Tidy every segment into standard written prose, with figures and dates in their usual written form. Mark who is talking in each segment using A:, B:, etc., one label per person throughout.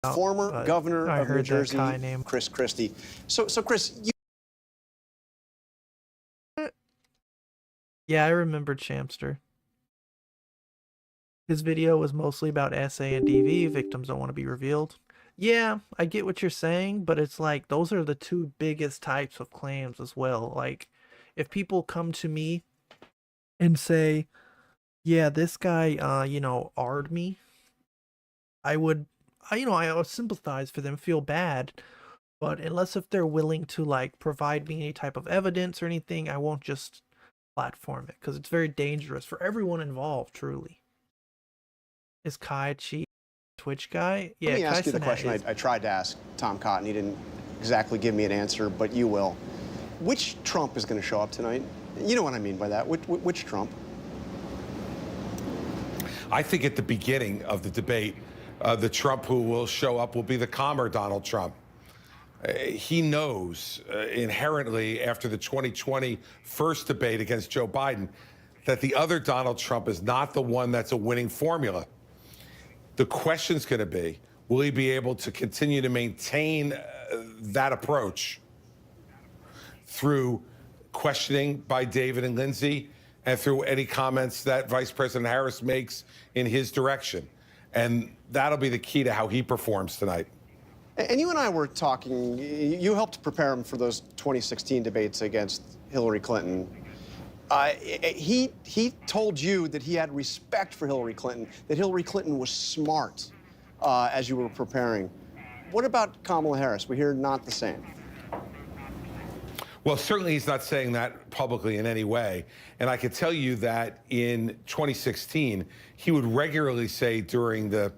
A: Former governor of New Jersey,
B: name.
A: Chris Christie. So Chris, you...
B: Yeah, I remember Shamster. His video was mostly about SA and DV. Victims don't want to be revealed. Yeah, I get what you're saying, but it's like those are the two biggest types of claims as well. Like, if people come to me and say, yeah, this guy, R'd me, I would sympathize for them, feel bad, but unless if they're willing to like provide me any type of evidence or anything, I won't just platform it because it's very dangerous for everyone involved. Truly, is Kai a cheat Twitch guy? Yeah.
A: Let me ask
B: Kai
A: you the
B: Cenat
A: question I tried to ask Tom Cotton. He didn't exactly give me an answer, but you will. Which Trump is going to show up tonight? You know what I mean by that. Which Trump?
C: I think at the beginning of the debate, the Trump who will show up will be the calmer Donald Trump. He knows inherently after the 2020 first debate against Joe Biden that the other Donald Trump is not the one that's a winning formula. The question's going to be, will he be able to continue to maintain that approach through questioning by David and Lindsey and through any comments that Vice President Harris makes in his direction? And that'll be the key to how he performs tonight.
A: And you and I were talking, you helped prepare him for those 2016 debates against Hillary Clinton. He told you that he had respect for Hillary Clinton, that Hillary Clinton was smart as you were preparing. What about Kamala Harris? We hear not the same.
C: Well, certainly he's not saying that publicly in any way. And I can tell you that in 2016, he would regularly say during the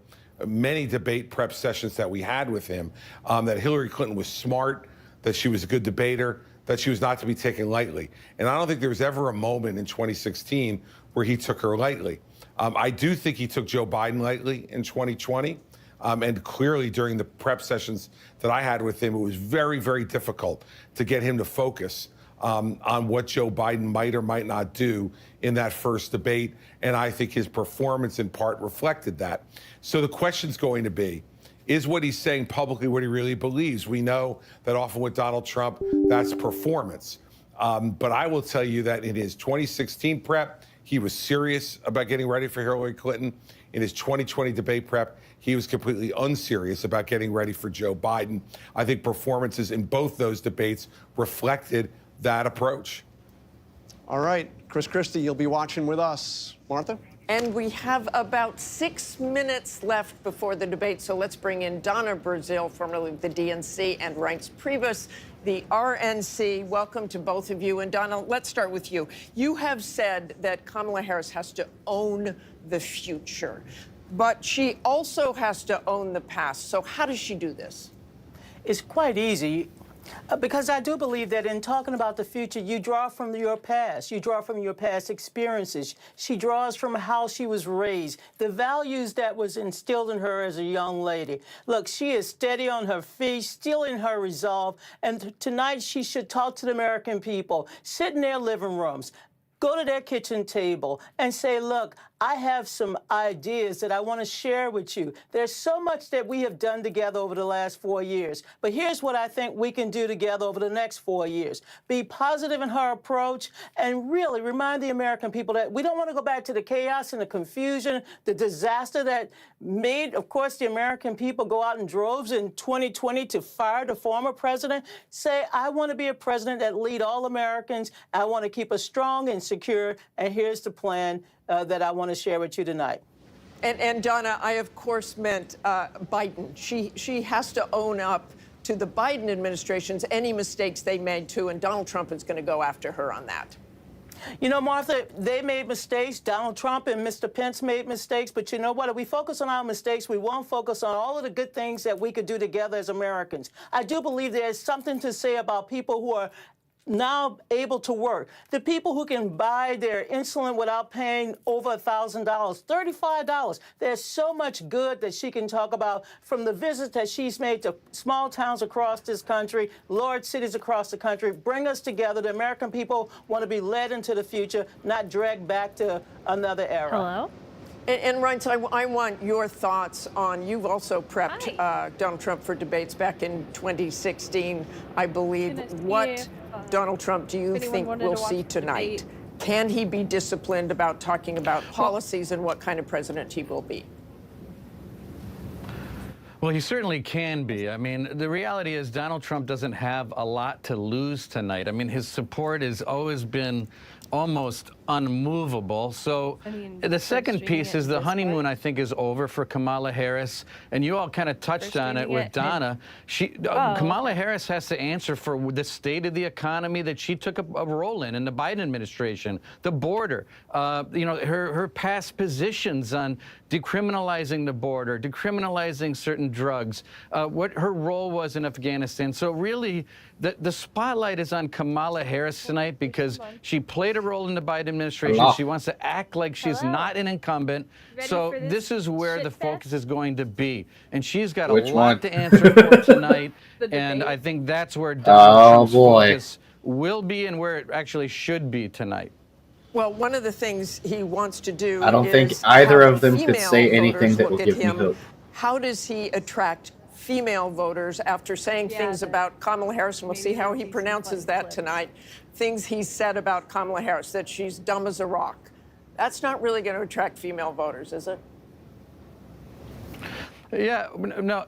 C: many debate prep sessions that we had with him that Hillary Clinton was smart, that she was a good debater, that she was not to be taken lightly. And I don't think there was ever a moment in 2016 where he took her lightly. I do think he took Joe Biden lightly in 2020. And clearly during the prep sessions that I had with him, it was very, very difficult to get him to focus on what Joe Biden might or might not do in that first debate. And I think his performance in part reflected that. So the question's going to be, is what he's saying publicly what he really believes? We know that often with Donald Trump, that's performance. But I will tell you that in his 2016 prep, he was serious about getting ready for Hillary Clinton. In his 2020 debate prep, he was completely unserious about getting ready for Joe Biden. I think performances in both those debates reflected that approach.
A: All right, Chris Christie, you'll be watching with us. Martha?
D: And we have about 6 minutes left before the debate, so let's bring in Donna Brazile, formerly of the DNC, and Reince Priebus, the RNC. Welcome to both of you. And Donna, let's start with you. You have said that Kamala Harris has to own the future, but she also has to own the past. So how does she do this?
E: It's quite easy. Because I do believe that in talking about the future, you draw from your past. You draw from your past experiences. She draws from how she was raised, the values that was instilled in her as a young lady. Look, she is steady on her feet, still in her resolve, and tonight she should talk to the American people, sit in their living rooms, go to their kitchen table and say, look, I have some ideas that I want to share with you. There's so much that we have done together over the last 4 years, but here's what I think we can do together over the next 4 years. Be positive in her approach and really remind the American people that we don't want to go back to the chaos and the confusion, the disaster that made, of course, the American people go out in droves in 2020 to fire the former president. Say, I want to be a president that lead all Americans. I want to keep us strong and secure, and here's the plan that I want to share with you tonight.
D: And Donna, I of course meant Biden. She has to own up to the Biden administration's any mistakes they made too, and Donald Trump is going to go after her on that.
E: You know, Martha, they made mistakes. Donald Trump and Mr. Pence made mistakes. But you know what? If we focus on our mistakes, we won't focus on all of the good things that we could do together as Americans. I do believe there's something to say about people who are now able to work. The people who can buy their insulin without paying over $1,000, $35. There's so much good that she can talk about from the visits that she's made to small towns across this country, large cities across the country. Bring us together. The American people want to be led into the future, not dragged back to another era.
F: Hello?
D: And Reince, I want your thoughts on, you've also prepped Donald Trump for debates back in 2016, I believe. What Donald Trump do you think we'll see tonight? Can he be disciplined about talking about policies and what kind of president he will be?
F: Well, he certainly can be. I mean, the reality is Donald Trump doesn't have a lot to lose tonight. I mean, his support has always been almost unmovable. So the second piece is the honeymoon, I think, is over for Kamala Harris. And you all kind of touched on it with Donna. Kamala Harris has to answer for the state of the economy that she took a role in the Biden administration, the border, you know, her past positions on decriminalizing the border, decriminalizing certain drugs, what her role was in Afghanistan. So really, the spotlight is on Kamala Harris tonight because she played a role in the Biden administration. She wants to act like she's not an incumbent. So this is where the focus is going to be. And she's got a lot to answer for tonight. And I think that's where Donald Trump's focus will be and where it actually should be tonight.
D: Well, one of the things he wants to do
G: I don't think either of them could say anything that will give me hope.
D: How does he attract female voters after saying things about Kamala Harris, and we'll see how he pronounces that tonight, things he said about Kamala Harris, that she's dumb as a rock. That's not really going to attract female voters, is it?
F: Yeah,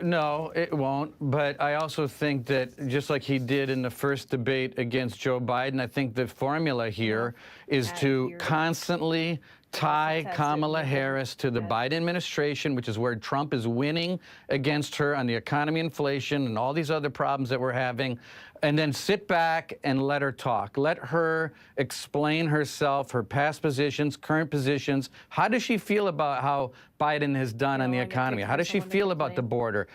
F: no, it won't. But I also think that just like he did in the first debate against Joe Biden, I think the formula here is to constantly tie Kamala Harris to the Biden administration, which is where Trump is winning against her on the economy, inflation, and all these other problems that we're having, and then sit back and let her talk. Let her explain herself, her past positions, current positions. How does she feel about how Biden has done on the economy? How does she feel about the border?